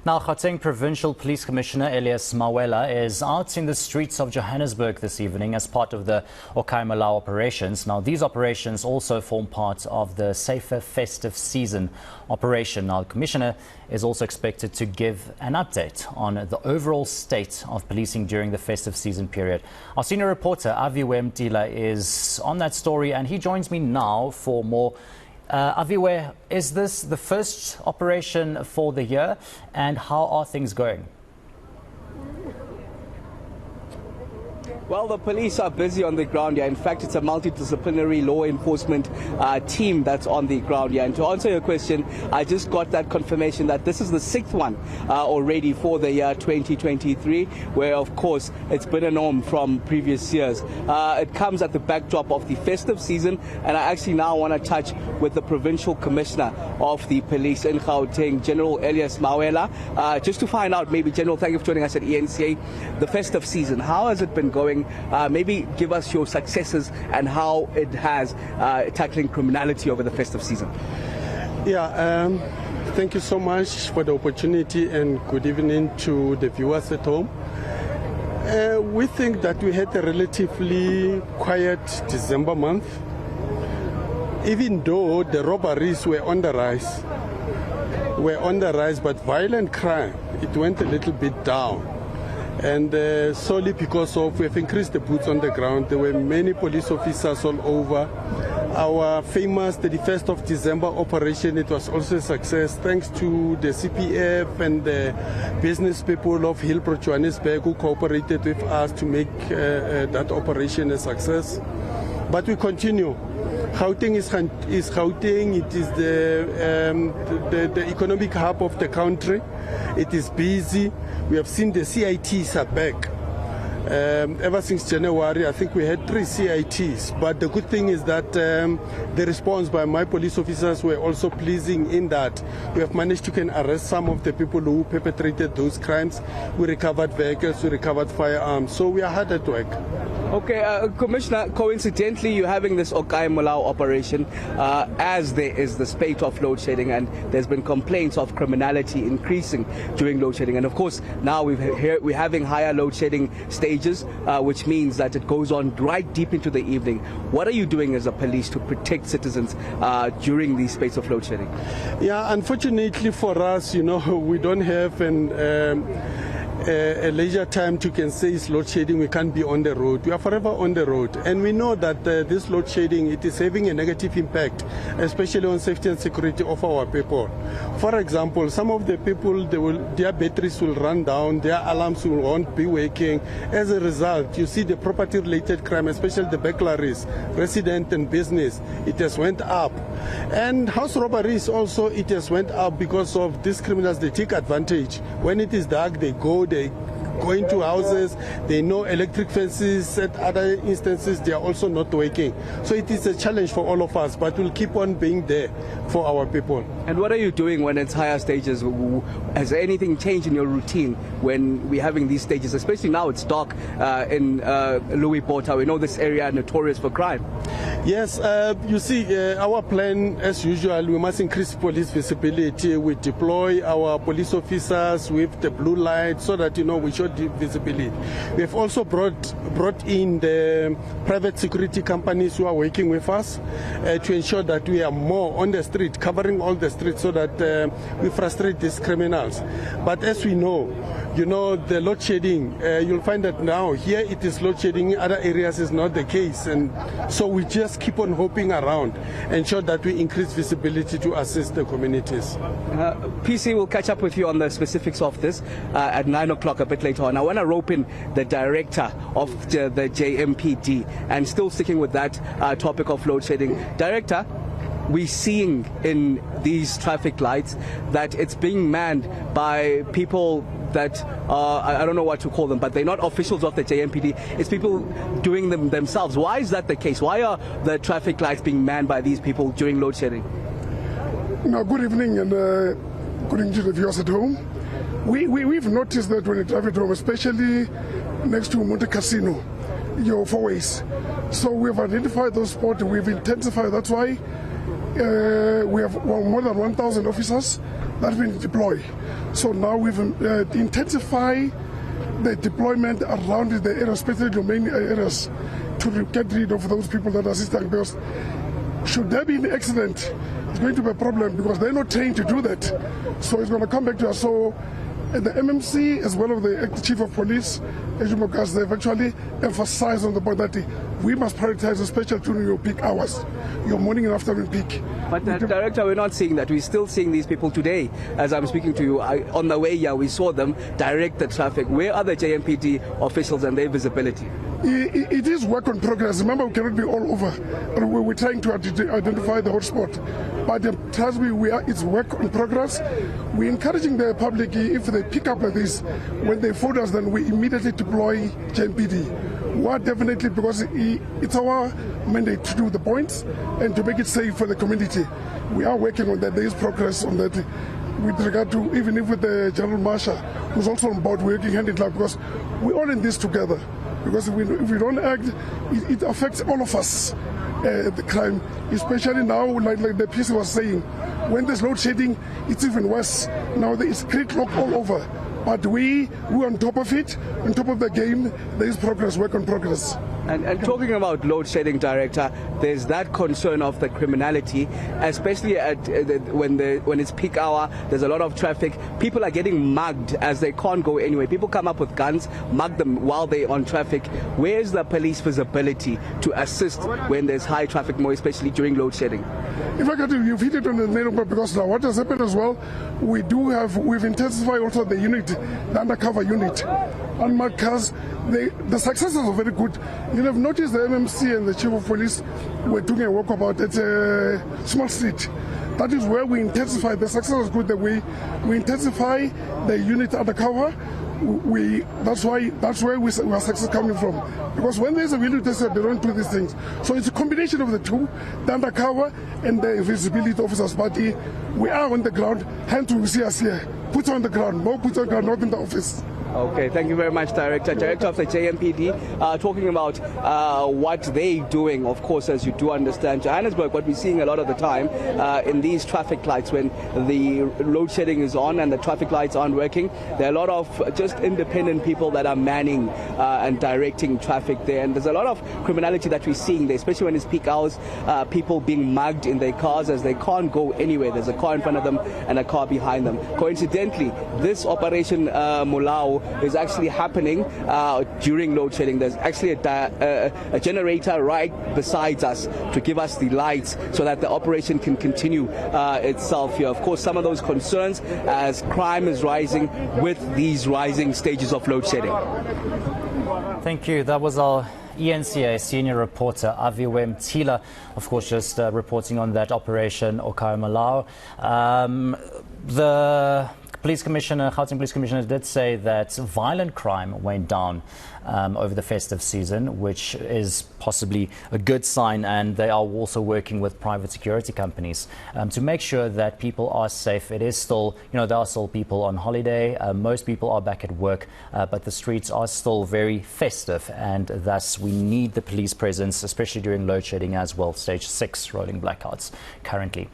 Now, Gauteng Provincial Police Commissioner Elias Mawela is out in the streets of Johannesburg this evening as part of the Okae Molao operations. Now, these operations also form part of the Safer Festive Season operation. Now, the Commissioner is also expected to give an update on the overall state of policing during the festive season period. Our senior reporter, Aviwe Mtila, is on that story and he joins me now for more. Aviwe, is this the first operation for the year, and how are things going? Well, the police are busy on the ground here. In fact, it's a multidisciplinary law enforcement team that's on the ground here. And to answer your question, I just got that confirmation that this is the sixth one already for the year 2023, where, of course, it's been a norm from previous years. It comes at the backdrop of the festive season, and I actually now want to touch with the Provincial Commissioner of the Police in Gauteng, General Elias Mawela, just to find out, maybe, General, thank you for joining us at eNCA, the festive season. How has it been going? Maybe give us your successes and how it has tackling criminality over the festive season. Yeah, thank you so much for the opportunity and good evening to the viewers at home. We think that we had a relatively quiet December month, even though the robberies were on the rise. But violent crime, it went a little bit down. And solely because of we have increased the boots on the ground. There were many police officers all over. Our famous 31st of December operation, it was also a success thanks to the CPF and the business people of Hillbrook, Johannesburg, who cooperated with us to make that operation a success. But we continue. Gauteng is Gauteng. It is the economic hub of the country. It is busy. We have seen the CITs are back. Ever since January, I think we had 3 CITs. But the good thing is that the response by my police officers were also pleasing in that we have managed to arrest some of the people who perpetrated those crimes. We recovered vehicles, we recovered firearms. So we are hard at work. Okay, Commissioner, coincidentally, you're having this Okae Molao operation as there is the spate of load shedding, and there's been complaints of criminality increasing during load shedding. And of course, now we're having higher load shedding stages, which means that it goes on right deep into the evening. What are you doing as a police to protect citizens during these spates of load shedding? Yeah, unfortunately for us, we don't have a leisure time to can say it's load shedding. We can't be on the road. We are forever on the road, and we know that this load shedding, it is having a negative impact, especially on safety and security of our people. For example, some of the people, their batteries will run down, their alarms won't be working. As a result, you see the property-related crime, especially the burglaries, resident and business, it has went up. And house robberies also, it has went up because of these criminals. They take advantage. When it is dark, they go into houses. They know electric fences. At other instances, they are also not working. So it is a challenge for all of us, but we'll keep on being there for our people. And what are you doing when it's higher stages? Has anything changed in your routine when we're having these stages? Especially now it's dark in Louis Botha. We know this area is notorious for crime. Yes, you see, our plan, as usual, we must increase police visibility. We deploy our police officers with the blue light so that, we show the visibility. We have also brought in the private security companies who are working with us to ensure that we are more on the street, covering all the streets so that we frustrate these criminals. But as we know, the load shedding, you'll find that now here it is load shedding, in other areas is not the case. And so we just keep on hopping around, ensure that we increase visibility to assist the communities. PC will catch up with you on the specifics of this at 9 o'clock a bit later on. I want to rope in the director of the JMPD, and still sticking with that topic of load shedding. Director, we're seeing in these traffic lights that it's being manned by people that I don't know what to call them, but they're not officials of the JMPD. It's people doing them themselves. Why is that the case? Why are the traffic lights being manned by these people during load shedding? Now, good evening and good evening to the viewers at home. We've noticed that when you drive at home, especially next to Monte Casino, your four ways. So we've identified those spots, we've intensified. That's why we have more than 1,000 officers that we deploy. So now we've intensified the deployment around the area, especially the main areas, to get rid of those people that are assisting. Because should there be an accident, it's going to be a problem because they're not trained to do that. So it's going to come back to us. So the MMC, as well as the Chief of Police, they've actually emphasized on the point that we must prioritize, especially during your peak hours, your morning and afternoon peak. But Director, we're not seeing that. We're still seeing these people today. As I'm speaking to you, on the way here, we saw them direct the traffic. Where are the JMPD officials and their visibility? It is work in progress. Remember, we cannot be all over. We're trying to identify the hotspot. But trust me, it's work in progress. We're encouraging the public, if they pick up like this, when they phone us, then we immediately deploy JMPD. Why? Definitely, because it's our mandate to do the points and to make it safe for the community. We are working on that. There is progress on that. With regard to, even if with the General Marshal, who's also on board, we're working hand in glove because we're all in this together. Because if we don't act, it affects all of us, the crime, especially now, like the PC was saying, when there's load shedding, it's even worse. Now there is gridlock all over. But we're on top of it, on top of the game. There is progress, work on progress. And talking about load shedding, Director, there's that concern of the criminality, especially when it's peak hour. There's a lot of traffic. People are getting mugged as they can't go anywhere. People come up with guns, mug them while they're on traffic. Where's the police visibility to assist when there's high traffic, more especially during load shedding? In fact, you've hit it on the nail, because now what has happened as well, we've intensified also the unit, the undercover unit. Unmarked cars, the successes are very good. You'll have noticed the MMC and the Chief of Police were doing a walkabout at a small street. That is where we intensify. The success is good that we intensify the unit undercover. That's where our success coming from. Because when there's a video tester, they don't do these things. So it's a combination of the two, the undercover and the visibility officers. But we are on the ground, hence we see us here. Put on the ground, more put on the ground, not in the office. Okay, thank you very much, Director. Director of the JMPD, talking about what they're doing, of course, as you do understand. Johannesburg, what we're seeing a lot of the time in these traffic lights, when the load shedding is on and the traffic lights aren't working, there are a lot of just independent people that are manning and directing traffic there. And there's a lot of criminality that we're seeing there, especially when it's peak hours, people being mugged in their cars as they can't go anywhere. There's a car in front of them and a car behind them. Coincidentally, this Operation Molao is actually happening during load shedding. There's actually a generator right beside us to give us the lights so that the operation can continue itself here. Of course, some of those concerns as crime is rising with these rising stages of load shedding. Thank you. That was our eNCA senior reporter Aviwe Mtila, of course, just reporting on that Operation Okae Molao. The Gauteng Police Commissioner did say that violent crime went down over the festive season, which is possibly a good sign, and they are also working with private security companies to make sure that people are safe. It is still, there are still people on holiday. Most people are back at work, but the streets are still very festive, and thus we need the police presence, especially during load shedding as well. Stage 6 rolling blackouts currently.